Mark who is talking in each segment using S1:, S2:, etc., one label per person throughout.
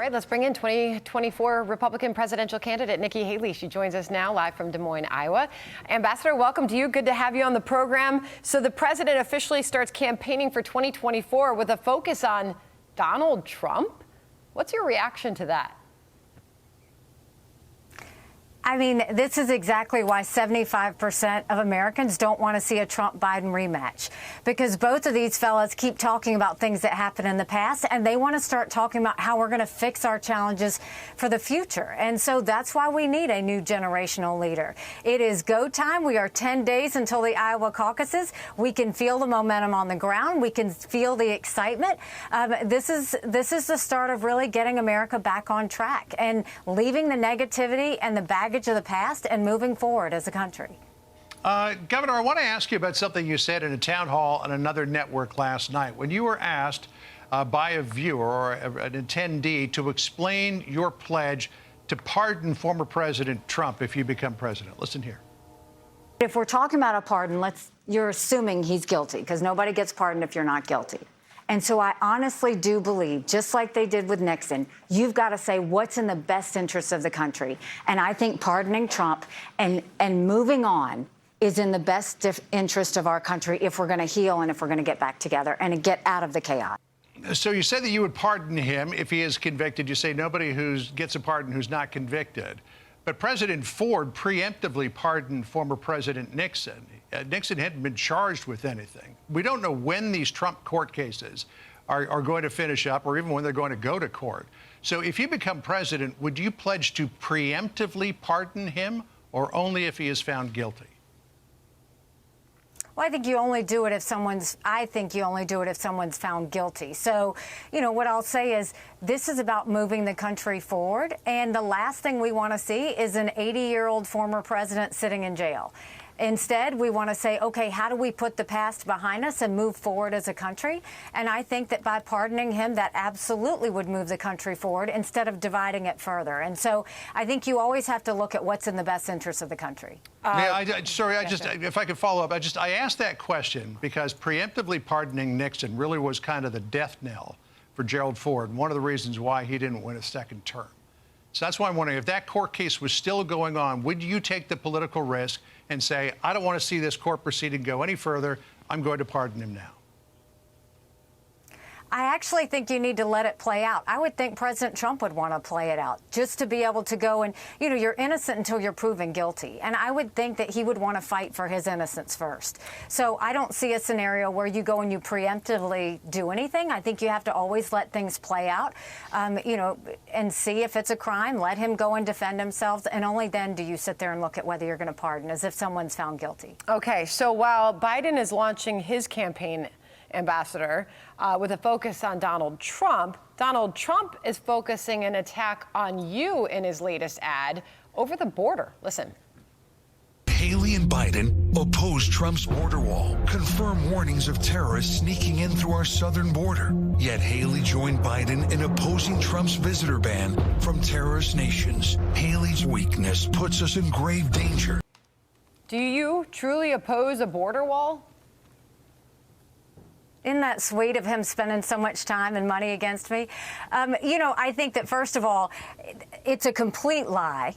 S1: right, let's bring in 2024 Republican presidential candidate Nikki Haley. She joins us now live from Des Moines, Iowa. Ambassador, welcome to you. Good to have you on the program. So the president officially starts campaigning for 2024 with a focus on Donald Trump. What's your reaction to that?
S2: I mean, this is exactly why 75% of Americans don't want to see a Trump-Biden rematch, because both of these fellas keep talking about things that happened in the past, and they want to start talking about how we're going to fix our challenges for the future. And so that's why we need a new generational leader. It is go time. We are 10 days until the Iowa caucuses. We can feel the momentum on the ground. We can feel the excitement. This is the start of really getting America back on track and leaving the negativity and the baggage of the past and moving forward as a country.
S3: Governor, I want to ask you about something you said in a town hall on another network last night when you were asked by a viewer or an attendee to explain your pledge to pardon former President Trump if you become president. Listen here.
S2: If we're talking about a pardon, you're assuming he's guilty, because nobody gets pardoned if you're not guilty. And so I honestly do believe, just like they did with Nixon, you've got to say what's in the best interest of the country. And I think pardoning Trump and moving on is in the best interest of our country if we're going to heal and if we're going to get back together and get out of the chaos.
S3: So you said that you would pardon him if he is convicted. You say nobody who gets a pardon who's not convicted. But President Ford preemptively pardoned former President Nixon. Nixon hadn't been charged with anything. We don't know when these Trump court cases are going to finish up or even when they're going to go to court. So if you become president, would you pledge to preemptively pardon him or only if he is found guilty?
S2: Well, I think you only do it if someone's found guilty. So, you know, what I'll say is this is about moving the country forward. And the last thing we want to see is an 80-year-old former president sitting in jail. Instead, we want to say, OK, how do we put the past behind us and move forward as a country? And I think that by pardoning him, that absolutely would move the country forward instead of dividing it further. And so I think you always have to look at what's in the best interest of the country.
S3: If I could follow up, I asked that question because preemptively pardoning Nixon really was kind of the death knell for Gerald Ford, one of the reasons why he didn't win a second term. So that's why I'm wondering, if that court case was still going on, would you take the political risk and say, I don't want to see this court proceeding go any further, I'm going to pardon him now?
S2: I actually think you need to let it play out. I would think President Trump would want to play it out just to be able to go and, you know, you're innocent until you're proven guilty. And I would think that he would want to fight for his innocence first. So I don't see a scenario where you go and you preemptively do anything. I think you have to always let things play out, you know, and see if it's a crime. Let him go and defend himself. And only then do you sit there and look at whether you're going to pardon, as if someone's found guilty.
S1: Okay, so while Biden is launching his campaign, Ambassador, with a focus on Donald Trump is focusing an attack on you in his latest ad over the border. Listen.
S4: Haley and Biden oppose Trump's border wall, confirm warnings of terrorists sneaking in through our southern border. Yet Haley joined Biden in opposing Trump's visitor ban from terrorist nations. Haley's weakness puts us in grave danger.
S1: Do you truly oppose a border wall?
S2: Isn't that sweet of him spending so much time and money against me? You know, I think that, first of all, it's a complete lie.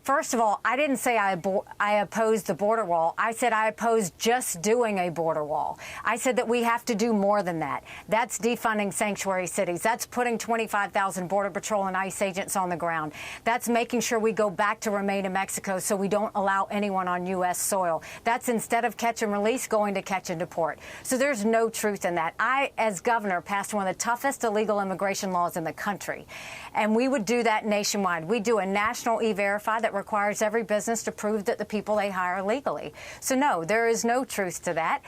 S2: First of all, I didn't say I opposed the border wall. I said I opposed just doing a border wall. I said that we have to do more than that. That's defunding sanctuary cities. That's putting 25,000 Border Patrol and ICE agents on the ground. That's making sure we go back to remain in Mexico so we don't allow anyone on U.S. soil. That's, instead of catch and release, going to catch and deport. So there's no truth in that. I, as governor, passed one of the toughest illegal immigration laws in the country. And we would do that nationwide. We do a national E-Verify that requires every business to prove that the people they hire legally. So no, there is no truth to that.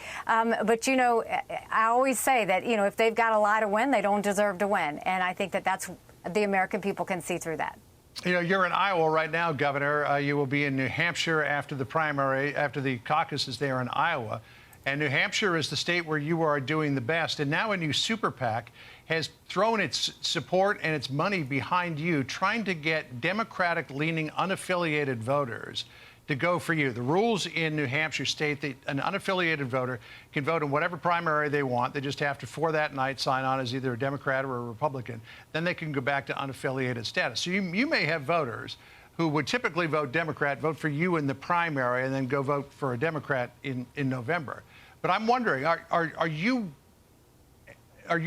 S2: But, you know, I always say that, you know, if they've got a lie to win, they don't deserve to win. And I think that that's the American people can see through that.
S3: You know, you're in Iowa right now, Governor. You will be in New Hampshire after the primary, after the caucuses there in Iowa. And New Hampshire is the state where you are doing the best. And now a new super PAC has thrown its support and its money behind you, trying to get Democratic-leaning, unaffiliated voters to go for you. The rules in New Hampshire state that an unaffiliated voter can vote in whatever primary they want. They just have to, for that night, sign on as either a Democrat or a Republican. Then they can go back to unaffiliated status. So you may have voters who would typically vote Democrat, vote for you in the primary, and then go vote for a Democrat in November. But I'm wondering, are you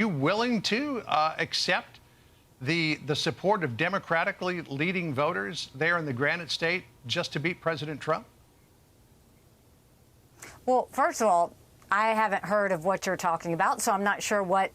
S3: willing to accept the support of democratically leading voters there in the Granite State just to beat President Trump?
S2: Well, first of all, I haven't heard of what you're talking about, so I'm not sure what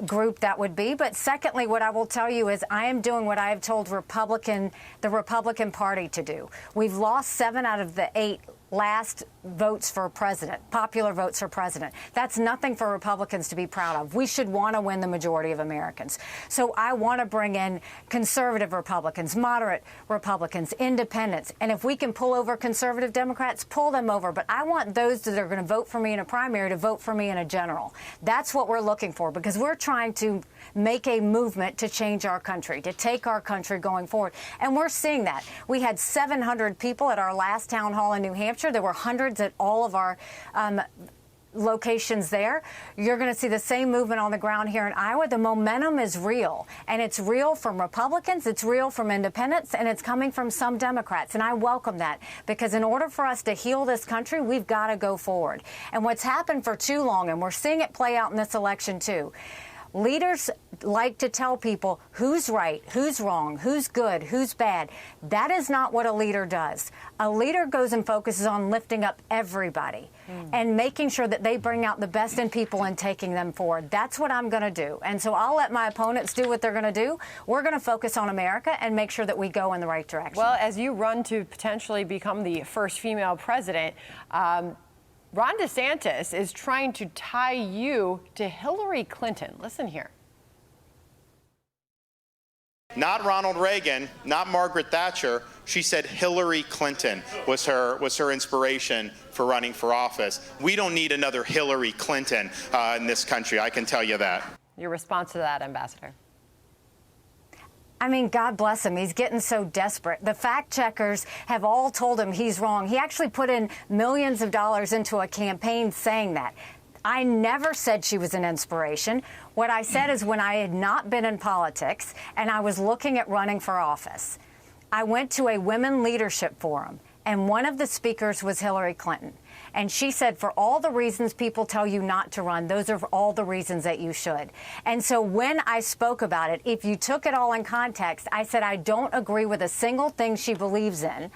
S2: group that would be. But secondly, what I will tell you is I am doing what I have told the Republican Party to do. We've lost 7 out of the 8 last votes for president, popular votes for president. That's nothing for Republicans to be proud of. We should want to win the majority of Americans. So I want to bring in conservative Republicans, moderate Republicans, independents. And if we can pull over conservative Democrats, pull them over. But I want those that are going to vote for me in a primary to vote for me in a general. That's what we're looking for, because we're trying to make a movement to change our country, to take our country going forward. And we're seeing that. We had 700 people at our last town hall in New Hampshire. There were hundreds at all of our locations there. You're going to see the same movement on the ground here in Iowa. The momentum is real, and it's real from Republicans, it's real from independents, and it's coming from some Democrats. And I welcome that, because in order for us to heal this country, we've got to go forward. And what's happened for too long, and we're seeing it play out in this election too, leaders like to tell people who's right, who's wrong, who's good, who's bad. That is not what a leader does. A leader goes and focuses on lifting up everybody and making sure that they bring out the best in people and taking them forward. That's what I'm going to do. And so I'll let my opponents do what they're going to do. We're going to focus on America and make sure that we go in the right direction.
S1: Well, as you run to potentially become the first female president, Ron DeSantis is trying to tie you to Hillary Clinton. Listen here.
S5: Not Ronald Reagan, not Margaret Thatcher. She said Hillary Clinton was her inspiration for running for office. We don't need another Hillary Clinton in this country, I can tell you that.
S1: Your response to that, Ambassador?
S2: I mean, God bless him. He's getting so desperate. The fact checkers have all told him he's wrong. He actually put in millions of dollars into a campaign saying that. I never said she was an inspiration. What I said is, when I had not been in politics and I was looking at running for office, I went to a women leadership forum, and one of the speakers was Hillary Clinton. And she said, for all the reasons people tell you not to run, those are all the reasons that you should. And so when I spoke about it, if you took it all in context, I said, I don't agree with a single thing she believes in,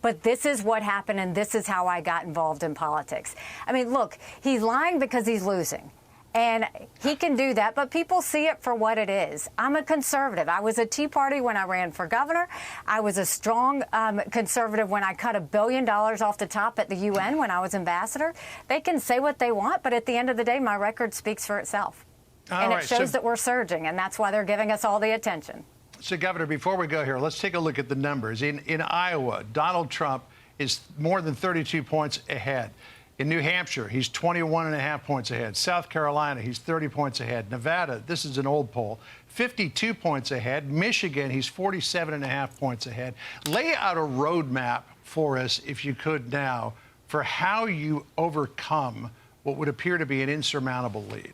S2: but this is what happened, and this is how I got involved in politics. I mean, look, he's lying because he's losing. And he can do that, but people see it for what it is. I'm a conservative. I was a Tea Party when I ran for governor. I was a strong conservative when I cut $1 billion off the top at the UN when I was ambassador. They can say what they want, but at the end of the day, my record speaks for itself. And it shows that we're surging, and that's why they're giving us all the attention.
S3: So, Governor, before we go here, let's take a look at the numbers. In Iowa, Donald Trump is more than 32 points ahead. In New Hampshire, he's 21.5 points ahead. South Carolina, he's 30 points ahead. Nevada, this is an old poll, 52 points ahead. Michigan, he's 47.5 points ahead. Lay out a roadmap for us, if you could now, for how you overcome what would appear to be an insurmountable lead.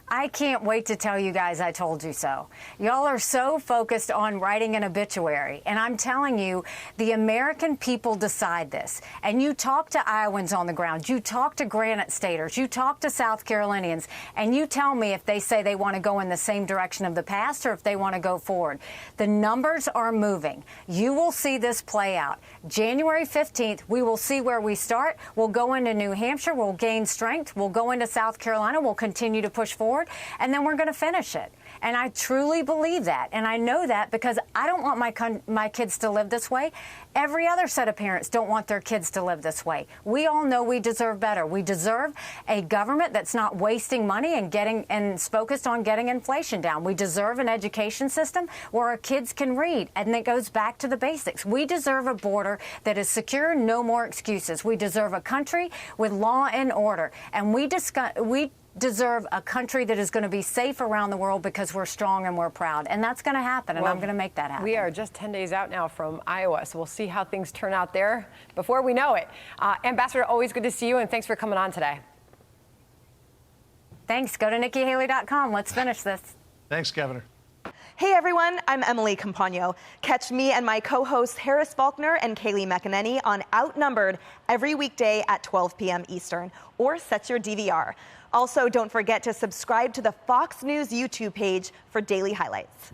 S2: I can't wait to tell you guys I told you so. Y'all are so focused on writing an obituary. And I'm telling you, the American people decide this. And you talk to Iowans on the ground. You talk to Granite Staters. You talk to South Carolinians. And you tell me if they say they want to go in the same direction of the past or if they want to go forward. The numbers are moving. You will see this play out. January 15th, we will see where we start. We'll go into New Hampshire. We'll gain strength. We'll go into South Carolina. We'll continue to push forward. And then we're going to finish it. And I truly believe that. And I know that because I don't want my kids to live this way. Every other set of parents don't want their kids to live this way. We all know we deserve better. We deserve a government that's not wasting money and is focused on getting inflation down. We deserve an education system where our kids can read. And it goes back to the basics. We deserve a border that is secure, no more excuses. We deserve a country with law and order. And we deserve a country that is going to be safe around the world because we're strong and we're proud. And that's going to happen, and I'm going to make that happen.
S1: We are just 10 days out now from Iowa, so we'll see how things turn out there before we know it. Ambassador, always good to see you, and thanks for coming on today.
S2: Thanks. Go to NikkiHaley.com. Let's finish this.
S3: Thanks, Governor.
S6: Hey everyone, I'm Emily Campagno. Catch me and my co-hosts Harris Faulkner and Kaylee McEnany on Outnumbered every weekday at 12 p.m. Eastern, or set your DVR. Also, don't forget to subscribe to the Fox News YouTube page for daily highlights.